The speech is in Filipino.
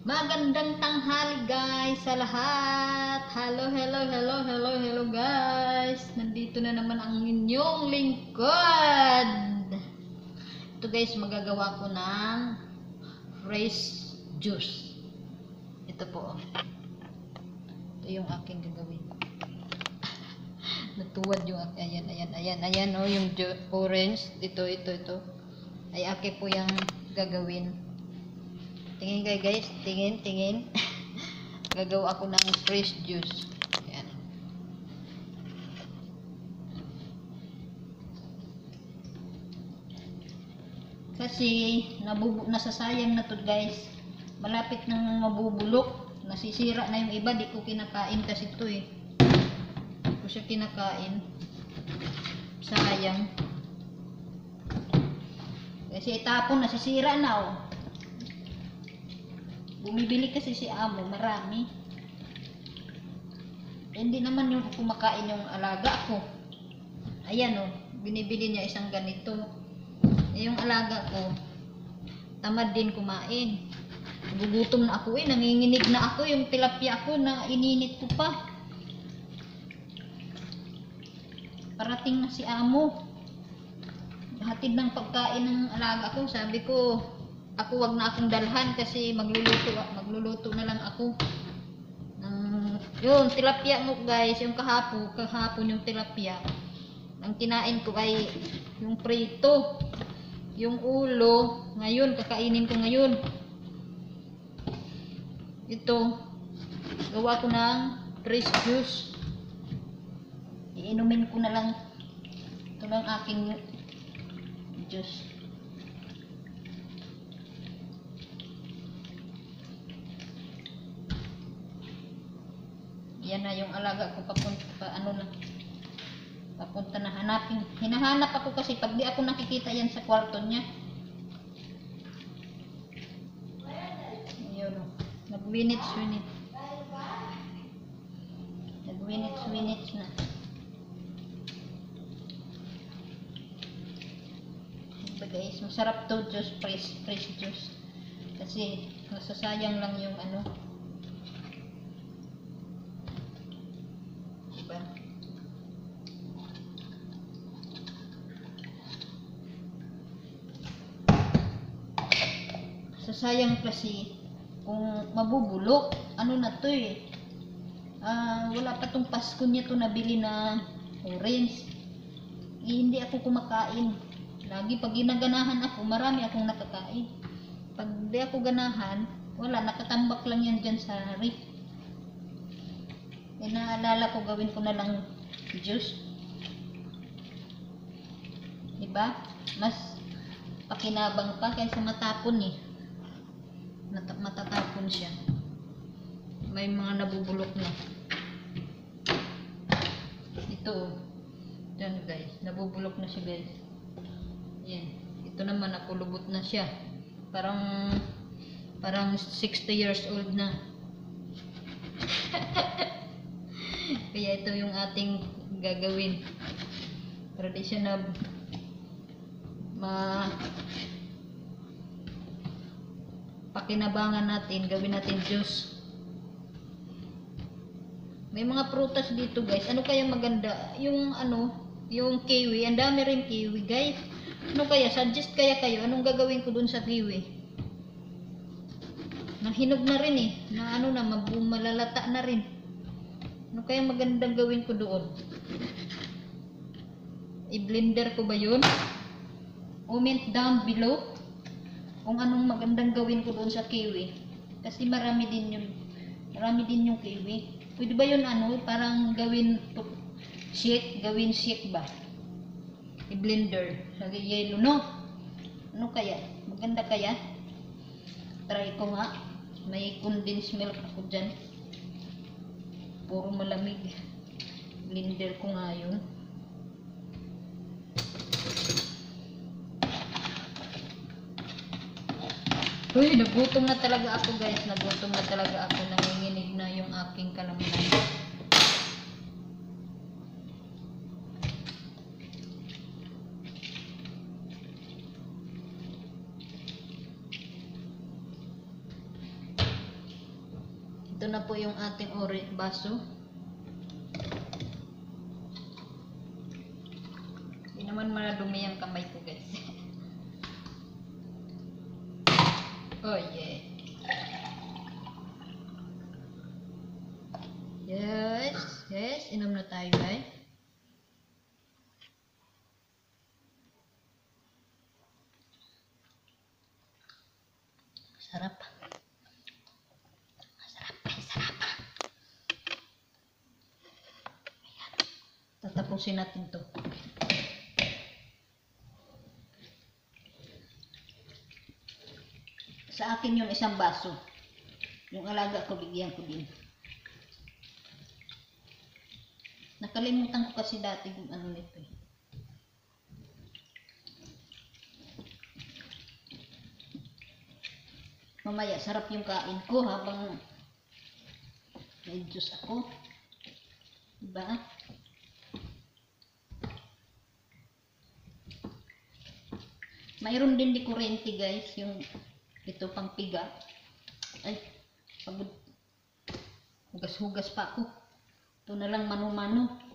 Magandang tanghali guys sa lahat. Hello guys. Nandito na naman ang inyong lingkod. Ito guys, magagawa ko ng fresh juice. Ito po. Ito yung aking gagawin. Natuwad yung ayan oh, yung orange. Ito. Ay akin po yung gagawin. Tingin kayo guys, tingin. Gagawa ako ng fresh juice. Ayan. Kasi nasasayang na to guys. Malapit nang mabubulok. Nasisira na yung iba, di ko kinakain kasi ito eh. Di ko siya kinakain. Sayang. Kasi itapon, nasisira na oh. Bumibili kasi si amo, marami. Hindi naman yung kumakain yung alaga ko. Ayan o, binibili niya isang ganito. Yung alaga ko, tamad din kumain. Gugutom na ako eh, nanginginig na ako yung tilapia ko na ininit ko pa. Parating na si amo. Hatid ng pagkain ng alaga ko, sabi ko, ako wag na akong dalhan kasi magluluto na lang ako. Yun, tilapia mo guys, yung kahapon yung tilapia. Ang kinain ko ay yung prito. Yung ulo, ngayon kakainin ko ngayon. Ito, gawa ko ng fresh juice. Iinumin ko na lang ito ng aking juice. Yan na yung alaga ko papunta na hanapin. Hinahanap ako kasi pag di ako nakikita yan sa kwarto niya. Ayun o. Nag-winits na. Diba guys, masarap to juice, fresh juice. Kasi nasasayang lang yung ano. Sasayang kasi kung mabubulok. Ano na to eh. Wala pa tong Pasko niya to nabili na orange. Hindi ako kumakain. Lagi pag ginaganahan ako, marami akong nakakain. Pag di ako ganahan, wala, nakatambak lang yan dyan sa rip. Naalala ko, gawin ko na lang juice. Diba? Mas pakinabang pa kaysa matapon eh. Matatapon siya. May mga nabubulok na. Ito. Yan guys. Nabubulok na siya guys. Yan. Ito naman napulubot na siya. Parang 60 years old na. Kaya ito yung ating gagawin. Para di siya na pakinabangan natin, gawin natin juice. May mga prutas dito guys. Ano kaya maganda? Yung yung kiwi. Ang dami rin kiwi guys. Ano kaya? Suggest kaya kayo? Anong gagawin ko dun sa kiwi? Nahinog na rin eh. Na malalata na rin. Ano kaya magandang gawin ko doon? I-blender ko ba yun? Comment down below kung anong magandang gawin ko doon sa kiwi. Kasi marami din yung kiwi. Pwede ba yun parang gawin shake ba? I-blender. Lagi yelo, no? Ano kaya? Maganda kaya? Try ko nga. May condensed milk ako dyan. Puro malamig. Blender ko nga yun. Uy, nagutom na talaga ako guys. Nagutom na talaga ako. Nanginginig na yung aking kalamanan. Ito na po yung ating baso. Hindi naman maladumi ang kamay ko, guys. Oh yeah. Yes, inom na tayo, guys. Sarap. Sarap. Ayan. Tatapusin natin to. Sa akin yun, isang baso. Yung alaga ko, bigyan ko din. Nakalimutan ko kasi dati yung ano nito eh. Mamaya, sarap yung kain ko habang may juice ako. Diba? Mayroon din di kurente, guys. Yung ito pang piga. Ay, pagod. Hugas-hugas pa ako. Ito na lang mano-mano.